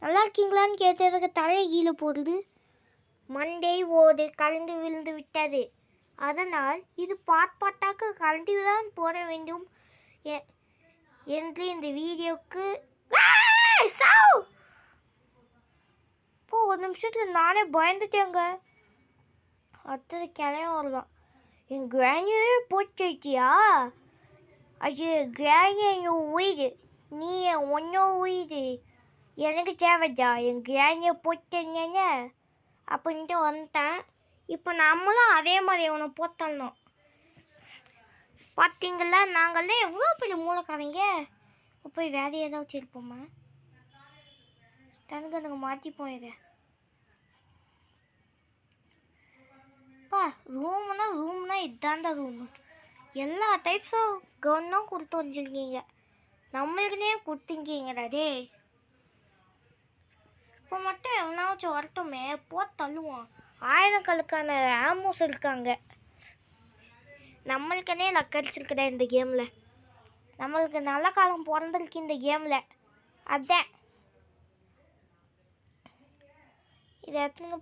நல்லா இருக்கீங்களான்னு கேட்டதுக்கு தலையை கீழே போடுது. மண்டை ஓடு கலந்து விழுந்து விட்டது. அதனால் இது பாட்டாக கலந்து தான் போட வேண்டும் என்று இந்த வீடியோக்கு இப்போ ஒரு நிமிஷத்தில் நானே பயந்துட்டேங்க. அடுத்தது கிளைய வரலாம். என் கிராணியே போச்சியா? அது கிராணி என் உயிர், நீ ஒன்றும் உயிர், எனக்கு தேவைதா என் கிராணியை போட்டேங்க அப்படின்ட்டு வந்துட்டேன். இப்போ நம்மளும் அதே மாதிரி அவனை போத்தரணும். பார்த்தீங்களா, நாங்களே எவ்வளோ பெரிய மூளைக்காரங்க. போய் வேறு ஏதாச்சும் இருப்போமா? தனக்கு மாற்றிப்போம் இதை. ரூம்னா இதாண்டா ரூமு. எல்லா டைப்ஸும் கவர்னும் கொடுத்து வச்சுருக்கீங்க. நம்மளுக்குனே கொடுத்துருக்கீங்கடா டே. இப்போ மட்டும் எவனாச்சும் வரட்டுமே, தள்ளுவோம். ஆயிரக்கணக்கான ஆமோஸ் இருக்காங்க. நம்மளுக்குனே லக் அடிச்சிருக்குடா இந்த கேமில். நம்மளுக்கு நல்ல காலம் பிறந்திருக்கு இந்த கேமில். அதான் இதை எடுத்துன்னு